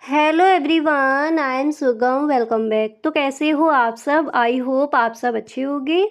Hello everyone, I am सुगम। Welcome back. तो कैसे हो आप सब? आई होप आप सब अच्छे होंगे।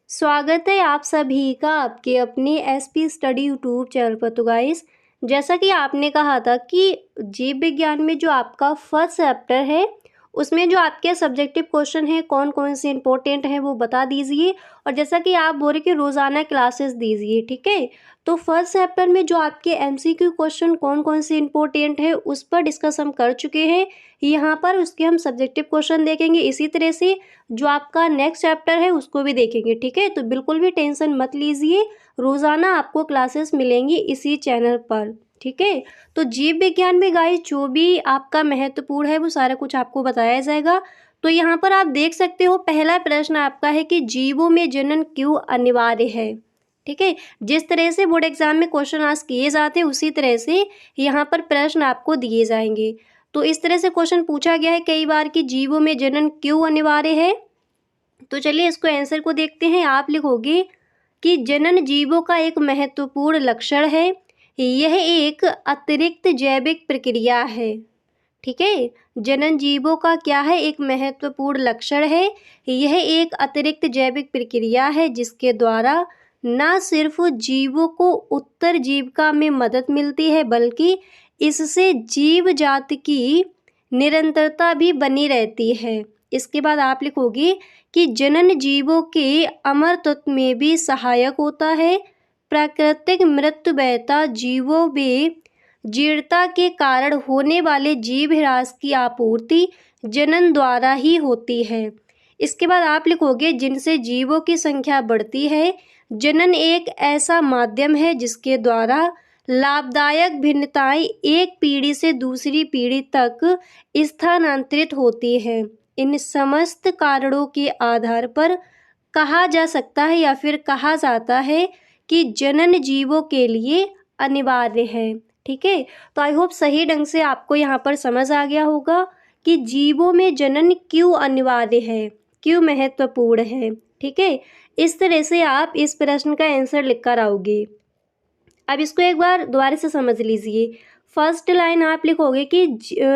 स्वागत है आप सभी का आपके अपने एसपी स्टडी यूट्यूब चैनल पर। तो गाइस, जैसा कि आपने कहा था कि जीव विज्ञान में जो आपका फर्स्ट चैप्टर है उसमें जो आपके सब्जेक्टिव क्वेश्चन हैं कौन कौन से इंपॉर्टेंट हैं वो बता दीजिए। और जैसा कि आप बोल रहे कि रोज़ाना क्लासेस दीजिए, ठीक है। तो फर्स्ट चैप्टर में जो आपके एमसीक्यू क्वेश्चन कौन कौन से इंपॉर्टेंट है उस पर डिस्कस हम कर चुके हैं। यहाँ पर उसके हम सब्जेक्टिव क्वेश्चन देखेंगे। इसी तरह से जो आपका नेक्स्ट चैप्टर है उसको भी देखेंगे, ठीक है। तो बिल्कुल भी टेंशन मत लीजिए, रोज़ाना आपको क्लासेस मिलेंगी इसी चैनल पर, ठीक है। तो जीव विज्ञान में गाइस जो भी आपका महत्वपूर्ण है वो सारा कुछ आपको बताया जाएगा। तो यहाँ पर आप देख सकते हो, पहला प्रश्न आपका है कि जीवों में जनन क्यों अनिवार्य है, ठीक है। जिस तरह से बोर्ड एग्जाम में क्वेश्चन आस्क किए जाते हैं उसी तरह से यहाँ पर प्रश्न आपको दिए जाएंगे। तो इस तरह से क्वेश्चन पूछा गया है कई बार कि जीवों में जनन क्यों अनिवार्य है। तो चलिए इसको आंसर को देखते हैं। आप लिखोगे कि जनन जीवों का एक महत्वपूर्ण लक्षण है, यह एक अतिरिक्त जैविक प्रक्रिया है, ठीक है। जनन जीवों का क्या है? एक महत्वपूर्ण लक्षण है, यह एक अतिरिक्त जैविक प्रक्रिया है जिसके द्वारा न सिर्फ जीवों को उत्तरजीविका में मदद मिलती है बल्कि इससे जीव जाति की निरंतरता भी बनी रहती है। इसके बाद आप लिखोगे कि जनन जीवों के अमरत्व में भी सहायक होता है। प्राकृतिक मृत्युवयता जीवों में जीर्णता के कारण होने वाले जीव ह्रास की आपूर्ति जनन द्वारा ही होती है। इसके बाद आप लिखोगे जिनसे जीवों की संख्या बढ़ती है। जनन एक ऐसा माध्यम है जिसके द्वारा लाभदायक भिन्नताएं एक पीढ़ी से दूसरी पीढ़ी तक स्थानांतरित होती है। इन समस्त कारणों के आधार पर कहा जा सकता है या फिर कहा जाता है कि जनन जीवों के लिए अनिवार्य है, ठीक है। तो आई होप सही ढंग से आपको यहाँ पर समझ आ गया होगा कि जीवों में जनन क्यों अनिवार्य है, क्यों महत्वपूर्ण है, ठीक है। इस तरह से आप इस प्रश्न का आंसर लिख कर आओगे। अब इसको एक बार दोबारा से समझ लीजिए। फर्स्ट लाइन आप लिखोगे कि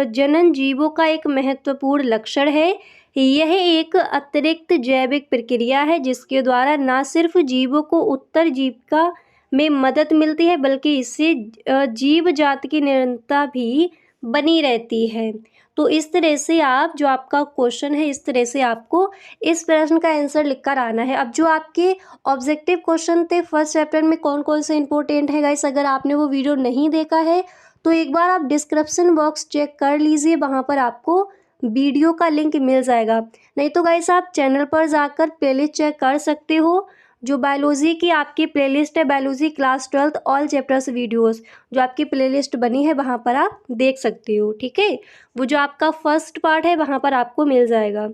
जनन जीवों का एक महत्वपूर्ण लक्षण है, यह एक अतिरिक्त जैविक प्रक्रिया है जिसके द्वारा न सिर्फ जीवों को उत्तरजीविका में मदद मिलती है बल्कि इससे जीव जाति की निरंतरता भी बनी रहती है। तो इस तरह से आप जो आपका क्वेश्चन है इस तरह से आपको इस प्रश्न का आंसर लिखकर आना है। अब जो आपके ऑब्जेक्टिव क्वेश्चन थे फर्स्ट चैप्टर में कौन कौन से इंपॉर्टेंट है गाइस, अगर आपने वो वीडियो नहीं देखा है तो एक बार आप डिस्क्रिप्शन बॉक्स चेक कर लीजिए, वहाँ पर आपको वीडियो का लिंक मिल जाएगा। नहीं तो गाइस आप चैनल पर जाकर प्लेलिस्ट चेक कर सकते हो। जो बायोलॉजी की आपकी प्लेलिस्ट है, biology class 12 all chapters videos, जो आपकी प्लेलिस्ट बनी है वहाँ पर आप देख सकते हो, ठीक है। वो जो आपका फर्स्ट पार्ट है वहाँ पर आपको मिल जाएगा।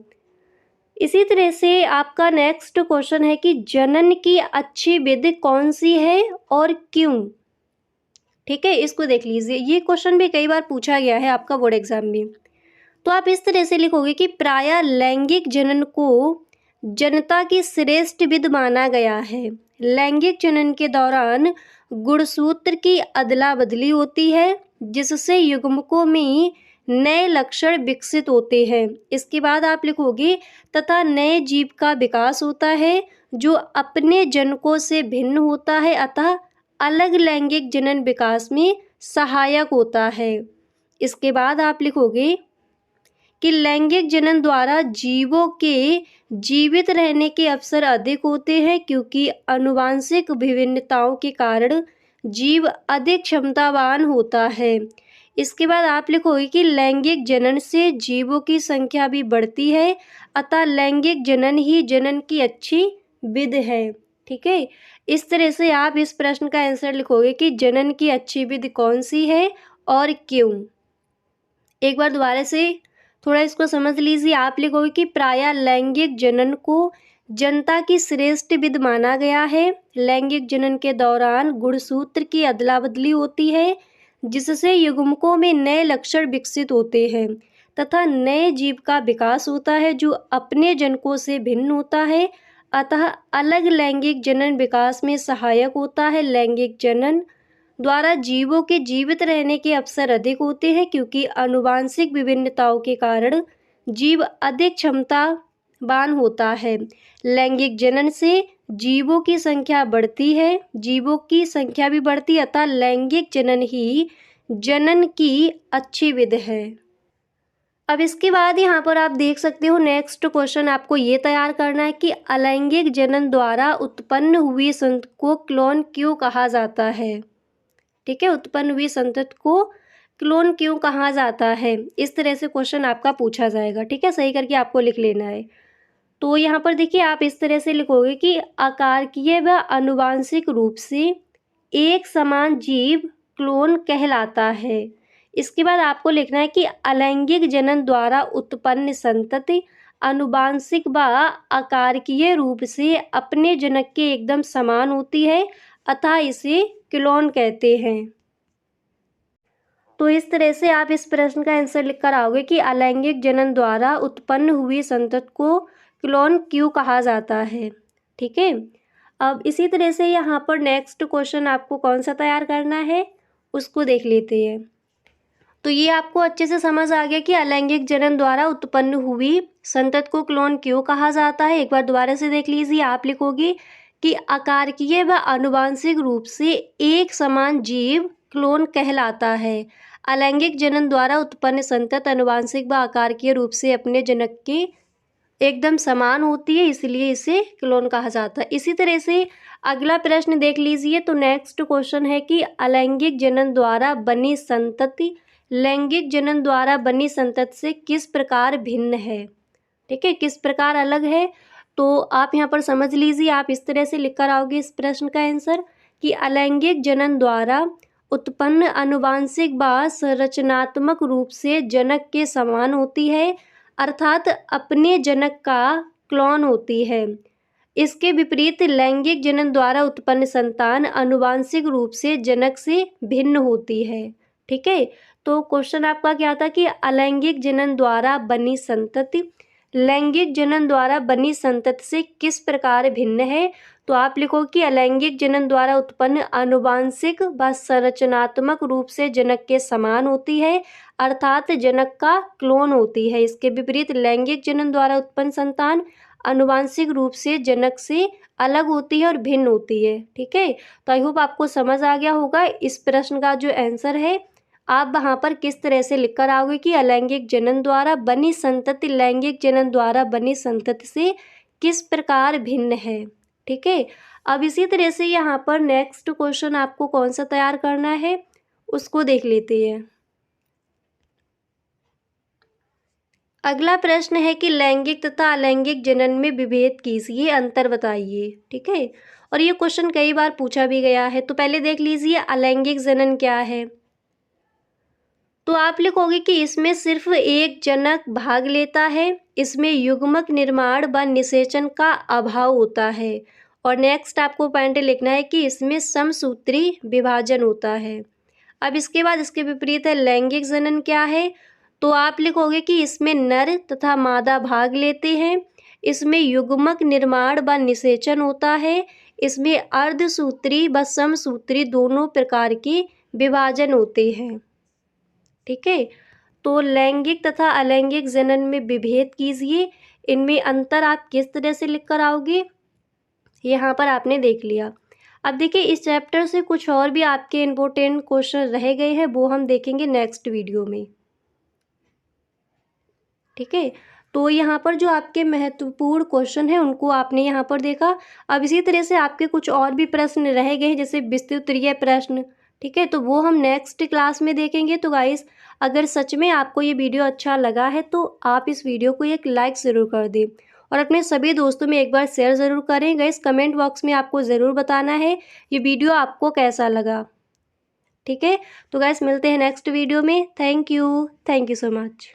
इसी तरह से आपका नेक्स्ट क्वेश्चन है कि जनन की अच्छी विधि कौन सी है और क्यों, ठीक है। इसको देख लीजिए, ये क्वेश्चन भी कई बार पूछा गया है आपका बोर्ड एग्जाम में। तो आप इस तरह से लिखोगे कि प्रायः लैंगिक जनन को जनता की श्रेष्ठ विधि माना गया है। लैंगिक जनन के दौरान गुणसूत्र की अदला बदली होती है जिससे युग्मकों में नए लक्षण विकसित होते हैं। इसके बाद आप लिखोगे तथा नए जीव का विकास होता है जो अपने जनकों से भिन्न होता है अतः अलग लैंगिक जनन विकास में सहायक होता है। इसके बाद आप लिखोगे कि लैंगिक जनन द्वारा जीवों के जीवित रहने के अवसर अधिक होते हैं क्योंकि आनुवांशिक विभिन्नताओं के कारण जीव अधिक क्षमतावान होता है। इसके बाद आप लिखोगे कि लैंगिक जनन से जीवों की संख्या भी बढ़ती है अतः लैंगिक जनन ही जनन की अच्छी विधि है, ठीक है। इस तरह से आप इस प्रश्न का आंसर लिखोगे कि जनन की अच्छी विधि कौन सी है और क्यों। एक बार दोबारा से थोड़ा इसको समझ लीजिए। आप लिखोगे कि प्रायः लैंगिक जनन को जनता की श्रेष्ठ विधि माना गया है। लैंगिक जनन के दौरान गुणसूत्र की अदला बदली होती है जिससे युग्मकों में नए लक्षण विकसित होते हैं तथा नए जीव का विकास होता है जो अपने जनकों से भिन्न होता है अतः अलग लैंगिक जनन विकास में सहायक होता है। लैंगिक जनन द्वारा जीवों के जीवित रहने के अवसर अधिक होते हैं, क्योंकि आनुवांशिक विभिन्नताओं के कारण जीव अधिक क्षमतावान होता है। लैंगिक जनन से जीवों की संख्या बढ़ती है, जीवों की संख्या भी बढ़ती है, अतः लैंगिक जनन ही जनन की अच्छी विधि है। अब इसके बाद यहाँ पर आप देख सकते हो नेक्स्ट क्वेश्चन आपको ये तैयार करना है कि अलैंगिक जनन द्वारा उत्पन्न हुई संतति को क्लोन क्यों कहा जाता है। ठीक है, उत्पन्न हुई संतति को क्लोन क्यों कहा जाता है, इस तरह से क्वेश्चन आपका पूछा जाएगा। ठीक है, सही करके आपको लिख लेना है। तो यहाँ पर देखिए आप इस तरह से लिखोगे कि आकारकीय व आनुवांशिक रूप से एक समान जीव क्लोन कहलाता है। इसके बाद आपको लिखना है कि अलैंगिक जनन द्वारा उत्पन्न संतति आनुवांशिक व आकारकीय रूप से अपने जनक के एकदम समान होती है, अतः इसे क्लोन कहते हैं। तो इस तरह से आप इस प्रश्न का आंसर लिख कर आओगे कि अलैंगिक जनन द्वारा उत्पन्न हुई संतति को क्लोन क्यों कहा जाता है। ठीक है, अब इसी तरह से यहाँ पर नेक्स्ट क्वेश्चन आपको कौन सा तैयार करना है उसको देख लेते हैं। तो ये आपको अच्छे से समझ आ गया कि अलैंगिक जनन द्वारा उत्पन्न हुई संतति को क्लोन क्यों कहा जाता है। एक बार दोबारा से देख लीजिए। आप लिखोगे कि आकारकीय व आनुवांशिक रूप से एक समान जीव क्लोन कहलाता है। अलैंगिक जनन द्वारा उत्पन्न संतति आनुवांशिक व आकारकीय रूप से अपने जनक के एकदम समान होती है, इसलिए इसे क्लोन कहा जाता है। इसी तरह से अगला प्रश्न देख लीजिए। तो नेक्स्ट क्वेश्चन है कि अलैंगिक जनन द्वारा बनी संतति लैंगिक जनन द्वारा बनी संतति से किस प्रकार भिन्न है। ठीक है, किस प्रकार अलग है, तो आप यहाँ पर समझ लीजिए। आप इस तरह से लिख कर आओगे इस प्रश्न का आंसर कि अलैंगिक जनन द्वारा उत्पन्न आनुवांशिक व संरचनात्मक रूप से जनक के समान होती है, अर्थात अपने जनक का क्लोन होती है। इसके विपरीत लैंगिक जनन द्वारा उत्पन्न संतान आनुवांशिक रूप से जनक से भिन्न होती है। ठीक है, तो क्वेश्चन आपका क्या था कि अलैंगिक जनन द्वारा बनी संतति लैंगिक जनन द्वारा बनी संतति से किस प्रकार भिन्न है। तो आप लिखो कि अलैंगिक जनन द्वारा उत्पन्न आनुवांशिक व संरचनात्मक रूप से जनक के समान होती है, अर्थात जनक का क्लोन होती है। इसके विपरीत लैंगिक जनन द्वारा उत्पन्न संतान आनुवांशिक रूप से जनक से अलग होती है और भिन्न होती है। ठीक है, तो आई होप आपको समझ आ गया होगा। इस प्रश्न का जो आंसर है आप वहाँ पर किस तरह से लिख कर आओगे कि अलैंगिक जनन द्वारा बनी संतति लैंगिक जनन द्वारा बनी संतति से किस प्रकार भिन्न है। ठीक है, अब इसी तरह से यहाँ पर नेक्स्ट क्वेश्चन आपको कौन सा तैयार करना है उसको देख लेते हैं। अगला प्रश्न है कि लैंगिक तथा अलैंगिक जनन में विभेद कीजिए, अंतर बताइए। ठीक है, और ये क्वेश्चन कई बार पूछा भी गया है। तो पहले देख लीजिए अलैंगिक जनन क्या है। तो आप लिखोगे कि इसमें सिर्फ एक जनक भाग लेता है, इसमें युग्मक निर्माण व निषेचन का अभाव होता है, और नेक्स्ट आपको पॉइंट लिखना है कि इसमें समसूत्री विभाजन होता है। अब इसके बाद इसके विपरीत है लैंगिक जनन क्या है। तो आप लिखोगे कि इसमें नर तथा मादा भाग लेते हैं, इसमें युग्मक निर्माण व निषेचन होता है, इसमें अर्धसूत्री व समसूत्री दोनों प्रकार के विभाजन होते हैं। ठीक है, तो लैंगिक तथा अलैंगिक जनन में विभेद कीजिए, इनमें अंतर आप किस तरह से लिख कर आओगे यहाँ पर आपने देख लिया। अब देखिए इस चैप्टर से कुछ और भी आपके इम्पोर्टेंट क्वेश्चन रह गए हैं, वो हम देखेंगे नेक्स्ट वीडियो में। ठीक है, तो यहाँ पर जो आपके महत्वपूर्ण क्वेश्चन हैं उनको आपने यहाँ पर देखा। अब इसी तरह से आपके कुछ और भी प्रश्न रह गए हैं, जैसे विस्तृत प्रश्न। ठीक है, तो वो हम नेक्स्ट क्लास में देखेंगे। तो गाइस अगर सच में आपको ये वीडियो अच्छा लगा है तो आप इस वीडियो को एक लाइक ज़रूर कर दें और अपने सभी दोस्तों में एक बार शेयर ज़रूर करें। गाइस कमेंट बॉक्स में आपको ज़रूर बताना है ये वीडियो आपको कैसा लगा। ठीक है, तो गाइस मिलते हैं नेक्स्ट वीडियो में। Thank you so much.